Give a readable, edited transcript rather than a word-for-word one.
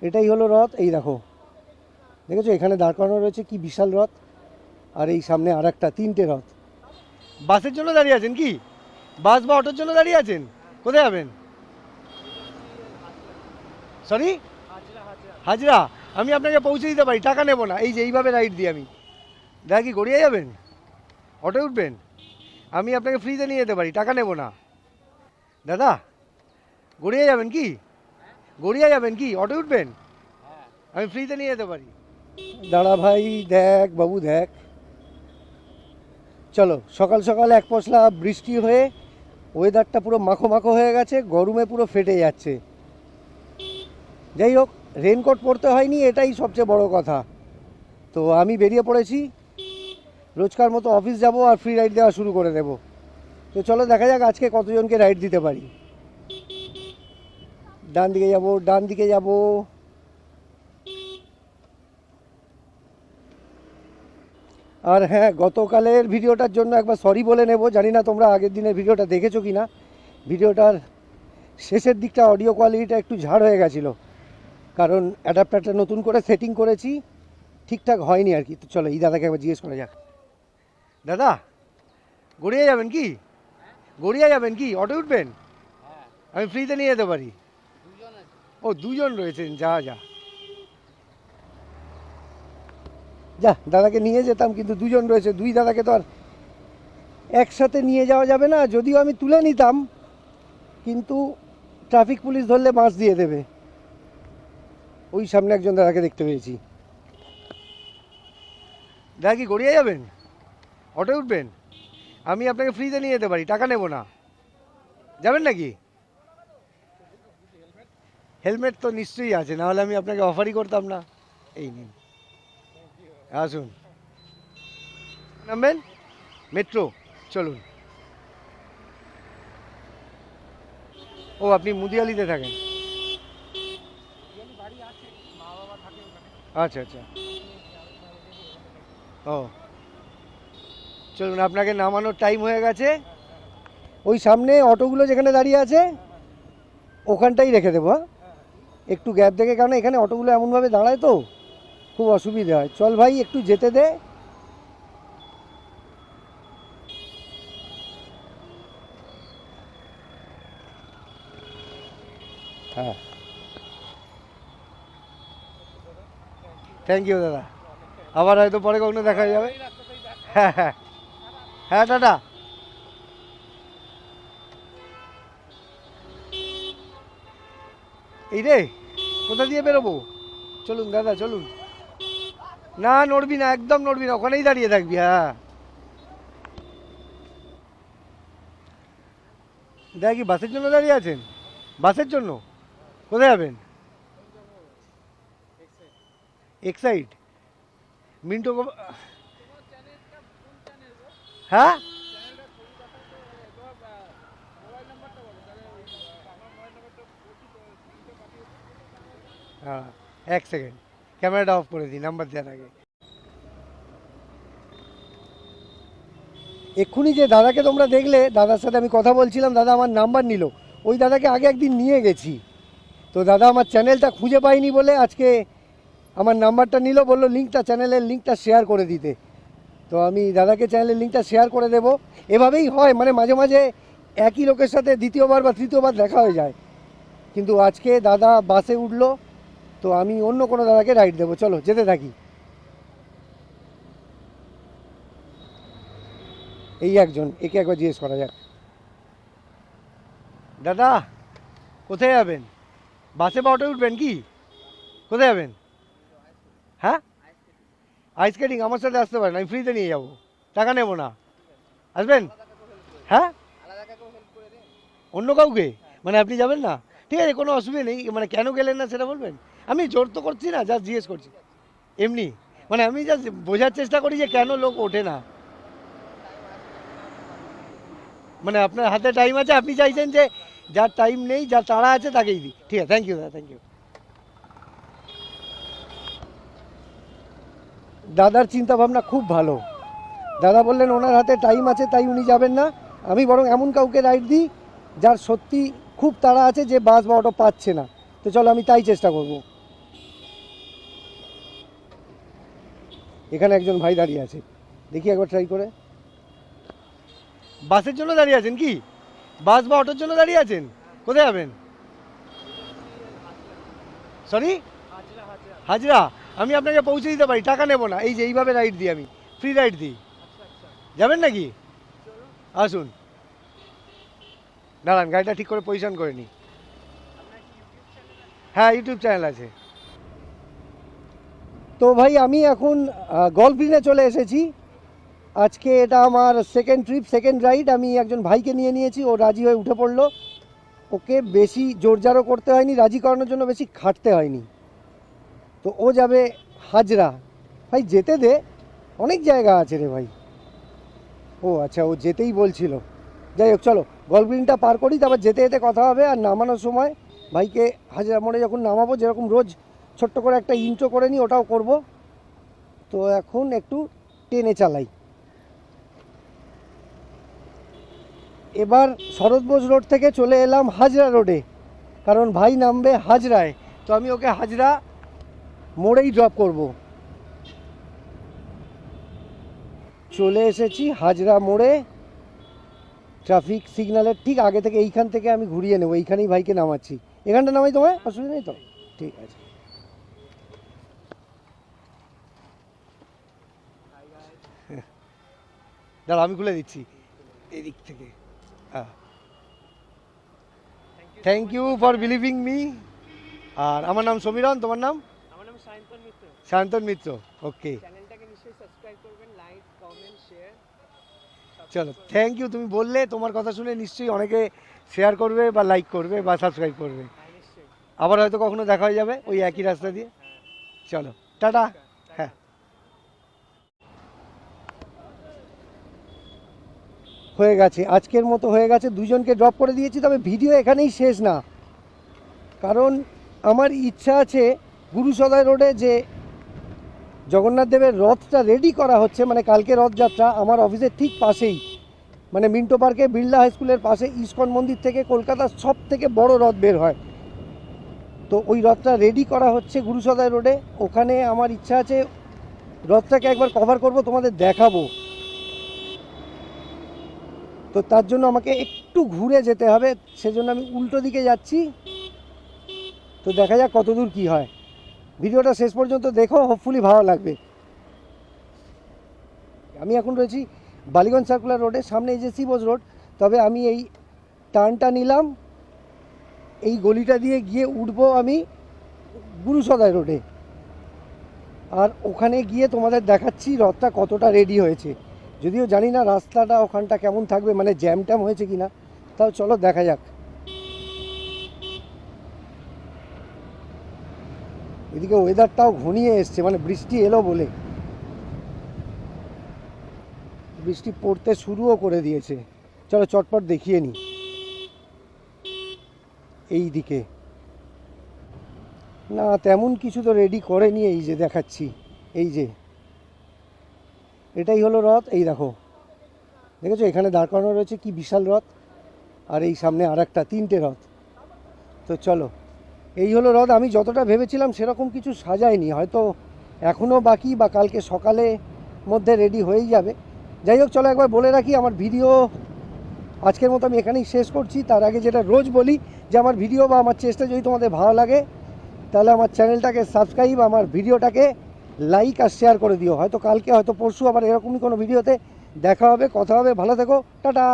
এটাই হলো রথ। এই দেখো, দেখেছো এখানে দাঁড় করানো রয়েছে কি বিশাল রথ, আর এই সামনে আর একটা, তিনটে রথ। বাসের জন্য দাঁড়িয়ে আছেন কি? বাস বা অটোর জন্য দাঁড়িয়ে আছেন? কোথায় যাবেন? সরি, হাজরা। আমি আপনাকে পৌঁছে দিতে পারি, টাকা নেবো না। এই যে এইভাবে রাইড দিই আমি। দেখা কি গড়িয়ে যাবেন? অটো উঠবেন? আমি আপনাকে ফ্রিতে নিয়ে যেতে পারি, টাকা নেবো না। দাদা, গড়িয়ে যাবেন কি? গড়িয়ে যাবেন কি? অটো উঠবেন? আমি ফ্রিতে নিয়ে যেতে পারি। দাঁড়া ভাই, দেখ বাবু দেখ, চলো। সকাল সকাল এক পশলা বৃষ্টি হয়ে ওয়েদারটা পুরো মাখো মাখো হয়ে গেছে, গরমে পুরো ফেটে যাচ্ছে। যাই হোক, রেনকোট পরতে হয়নি, এটাই সবচেয়ে বড় কথা। তো আমি বেরিয়ে পড়েছি, রোজকার মতো অফিস যাব আর ফ্রি রাইড দেওয়া শুরু করে দেব। তো চলো দেখা যাক আজকে কতজনকে রাইড দিতে পারি। ডান দিকে যাব, ডান দিকে যাব। আর হ্যাঁ, গতকালের ভিডিওটার জন্য একবার সরি বলে নেব। জানি না তোমরা আগের দিনের ভিডিওটা দেখেছো কি না। ভিডিওটার শেষের দিকটা অডিও কোয়ালিটিটা একটু ঝাড় হয়ে গেছিলো, কারণ অ্যাডাপ্টারটা নতুন করে সেটিং করেছি, ঠিকঠাক হয়নি আর কি। তো চলো এই দাদাকে একবার জিজ্ঞেস করা যাক। দাদা, গড়িয়ে যাবেন কি? গড়িয়ে যাবেন কি? অটো উঠবেন? আমি ফ্রিতে নিয়ে যেতে পারি। ও, দুজন রয়েছেন, যা যা যা। দাদাকে নিয়ে যেতাম, কিন্তু দুজন রয়েছে, দুই দাদাকে তো আর একসাথে নিয়ে যাওয়া যাবে না। যদিও আমি তুলে নিতাম, কিন্তু ট্রাফিক পুলিশ ধরলে বাঁশ দিয়ে দেবে। ওই সামনে একজন দাদাকে দেখতে পেয়েছি। দাদা কি গড়িয়ে যাবেন? অটো উঠবেন? আমি আপনাকে ফ্রিতে নিয়ে যেতে পারি, টাকা নেবো না। যাবেন নাকি? হেলমেট তো নিশ্চয়ই আছে, নাহলে আমি আপনাকে অফারই করতাম না। এই নিন, আসুন। নামবেন? মেট্রো, চলুন। ও, আপনি মুদিয়ালিতে থাকেন? আচ্ছা আচ্ছা। ও, চলুন, আপনাকে নামানোর টাইম হয়ে গেছে। ওই সামনে অটোগুলো যেখানে দাঁড়িয়ে আছে ওখানটাই রেখে দেবো। হ্যাঁ, একটু গ্যাপ দেখে, কারণ এখানে অটোগুলো এমনভাবে দাঁড়ায় তো খুব অসুবিধা হয়। চল ভাই, একটু যেতে দে। হ্যাঁ, থ্যাংক ইউ দাদা। আবার হয়তো পরে কখনো দেখা যাবে। হ্যাঁ হ্যাঁ হ্যাঁ, টাটা। এই রে, কোথা দিয়ে বেরোবো? চলুন দাদা, চলুন। না, নড়বি না, একদম নড়বি না, ওখানেই দাঁড়িয়ে থাকবি। হ্যাঁ, দেখ কি বাসের জন্য দাঁড়িয়ে আছেন? বাসের জন্য? কোথায় যাবেন? এক্সাইড, মিন্টো হ্যাঁ, হ্যাঁ, এক সেকেন্ড, ক্যামেরাটা অফ করে দিই নাম্বার দেওয়ার আগে। এক্ষুনি যে দাদাকে তোমরা দেখলে, দাদার সাথে আমি কথা বলছিলাম, দাদা আমার নাম্বার নিল। ওই দাদাকে আগে একদিন নিয়ে গেছি, তো দাদা আমার চ্যানেলটা খুঁজে পাইনি বলে আজকে আমার নাম্বারটা নিল, বললো লিঙ্কটা, চ্যানেলের লিঙ্কটা শেয়ার করে দিতে। তো আমি দাদাকে চ্যানেলের লিঙ্কটা শেয়ার করে দেবো। এভাবেই হয়, মানে মাঝে মাঝে একই লোকের সাথে দ্বিতীয়বার বা তৃতীয়বার দেখা হয়ে যায়। কিন্তু আজকে দাদা বাসে উঠলো, তো আমি অন্য কোনো দাদাকে রাইড দেবো। চলো যেতে থাকি। এই একজন, একে একবার জিজ্ঞেস করা যাক। দাদা, কোথায় যাবেন? বাসে বা অটো উঠবেন কি? কোথায় যাবেন? হ্যাঁ, আইস স্কেটিং আমার সাথে আসতে পারেন, আমি ফ্রিতে নিয়ে যাবো, টাকা নেবো না। আসবেন? হ্যাঁ, অন্য কাউকে? মানে আপনি যাবেন না? ঠিক আছে, কোনো অসুবিধা নেই। মানে কেন গেলেন না সেটা বলবেন। আমি জোর তো করছি না, জাস্ট জিজ্ঞেস করছি এমনি। মানে আমি জাস্ট বোঝার চেষ্টা করি যে কেন লোক ওঠে না। মানে আপনার হাতে টাইম আছে, আপনি চাইছেন যে যার টাইম নেই, যার তাড়া আছে তাকেই দিই। ঠিক আছে, থ্যাংক ইউ দাদা, থ্যাংক ইউ। দাদার চিন্তা ভাবনা খুব ভালো। দাদা বললেন ওনার হাতে টাইম আছে, তাই উনি যাবেন না। আমি বরং এমন কাউকে রাইড দিই যার সত্যি খুব তাড়া আছে, যে বাস বা অটো পাচ্ছে না। তো চলো আমি তাই চেষ্টা করব। এখানে একজন ভাই দাঁড়িয়ে আছে, দেখি একবার ট্রাই করে। বাসের জন্য দাঁড়িয়ে আছেন কি? বাস বা অটোর জন্য দাঁড়িয়ে আছেন? কোথায় যাবেন? সরি, হাজরা। আমি আপনাকে পৌঁছে দিতে পারি, টাকা নেবো না। এই যে এইভাবে রাইড দিই, আমি ফ্রি রাইড দিই। যাবেন নাকি? আসুন, দাঁড়ান, গাড়িটা ঠিক করে পজিশন করে নিই। হ্যাঁ, ইউটিউব চ্যানেল আছে। তো ভাই আমি এখন গল্ফ গ্রিনে চলে এসেছি। আজকে এটা আমার সেকেন্ড ট্রিপ, সেকেন্ড রাইড। আমি একজন ভাইকে নিয়ে নিয়েছি, ও রাজি হয়ে উঠে পড়লো। ওকে বেশি জোরজারও করতে হয়নি, রাজি করানোর জন্য বেশি খাটতে হয়নি। তো ও যাবে হাজরা। ভাই যেতে দে, অনেক জায়গা আছে রে ভাই। ও আচ্ছা, ও যেতেই বলছিল। যাই হোক, চলো গল্ফ গ্রিনটা পার করি, তারপর যেতে যেতে কথা হবে। আর নামানোর সময় ভাইকে হাজরা মোড়ে যখন নামাবো, যেরকম রোজ ছোট্ট করে একটা ইন্ট্রো করে নিই, ওটাও করব। তো এখন একটু টেনে চালাই। এবার শরৎ বোস রোড থেকে চলে এলাম হাজরা রোডে, কারণ ভাই নামবে হাজরায়। তো আমি ওকে হাজরা মোড়েই ড্রপ করব। চলে এসেছি হাজরা মোড়ে, ট্রাফিক সিগন্যালের ঠিক আগে থেকে। এইখান থেকে আমি ঘুরিয়ে নেবো, এইখানেই ভাইকে নামাচ্ছি। এখানটা নামাই তোমায়, অসুবিধা নেই তো? ঠিক আছে। দাঁড়া, আমি খুলে দিচ্ছি এদিক থেকে। হ্যাঁ, thank you for believing me. আর আমার নাম সমীরণ, তোমার নাম? আমার নাম সায়ন্তন মিত্র। সায়ন্তন মিত্র, ওকে। চ্যানেলটাকে নিশ্চয়ই সাবস্ক্রাইব করবেন, লাইক কমেন্ট শেয়ার। চলো, থ্যাংক ইউ। তুমি বললে, তোমার কথা শুনে নিশ্চয়ই অনেকে শেয়ার করবে বা লাইক করবে বা সাবস্ক্রাইব করবে। হ্যাঁ নিশ্চয়ই। আবার হয়তো কখনো দেখা হয়ে যাবে ওই একই রাস্তা দিয়ে। চলো, টাটা। হ্যাঁ, হয়ে গেছে, আজকের মতো হয়ে গেছে। দুজনকে ড্রপ করে দিয়েছি, তবে ভিডিও এখানেই শেষ না। কারণ আমার ইচ্ছা আছে গুরুসদয় রোডে যে জগন্নাথ দেবের রথটা রেডি করা হচ্ছে, মানে কালকে রথযাত্রা, আমার অফিসের ঠিক পাশেই, মানে মিন্টো পার্কে বিড়লা হাই স্কুলের পাশে ইস্কন মন্দির থেকে কলকাতার সব থেকে বড় রথ বের হয়। তো ওই রথটা রেডি করা হচ্ছে গুরুসদয় রোডে। ওখানে আমার ইচ্ছা আছে রথটাকে একবার কভার করব, তোমাদের দেখাবো। তো তার জন্য আমাকে একটু ঘুরে যেতে হবে, সেজন্য আমি উল্টো দিকে যাচ্ছি। তো দেখা যাক কতদূর কি হয়। ভিডিওটা শেষ পর্যন্ত দেখো, হোপফুলি ভালো লাগবে। আমি এখন রয়েছি বালিগঞ্জ সার্কুলার রোডে, সামনে এই যে শিবজ রোড। তবে আমি এই টার্নটা নিলাম, এই গলিটা দিয়ে গিয়ে উঠবো আমি গুরুসদয় রোডে। আর ওখানে গিয়ে তোমাদের দেখাচ্ছি রথটা কতটা রেডি হয়েছে। যদিও জানি না রাস্তাটা ওখানটা কেমন থাকবে, মানে জ্যাম ট্যাম হয়েছে কিনা। তাও চলো দেখা যাক। এদিকে ওয়েদারটাও ঘনিয়ে এসছে, মানে বৃষ্টি এলো বলে। বৃষ্টি পড়তে শুরুও করে দিয়েছে। চলো চটপট দেখিয়ে নিই এই দিকে। না, তেমন কিছু তো রেডি করেনি। এই যে দেখাচ্ছি, এই যে এটাই হলো রথ। এই দেখো, দেখেছো এখানে দাঁড় করানো রয়েছে, কি বিশাল রথ। আর এই সামনে আর একটা, তিনটে রথ। তো চলো, এই হলো রথ। আমি যতটা ভেবেছিলাম সেরকম কিছু সাজায়নি, হয়তো এখনও বাকি, বা কালকে সকালে মধ্যে রেডি হয়েই যাবে। যাই হোক, চলো একবার বলে রাখি, আমার ভিডিও আজকের মতো আমি এখানেই শেষ করছি। তার আগে যেটা রোজ বলি, যে আমার ভিডিও বা আমার চেষ্টা যদি তোমাদের ভালো লাগে, তাহলে আমার চ্যানেলটাকে সাবস্ক্রাইব, আমার ভিডিওটাকে লাইক আর শেয়ার করে দিও। হয়তো কালকে, হয়তো পরশু আবার এরকমই কোনো ভিডিওতে দেখা হবে, কথা হবে। ভালো থেকো, টাটা।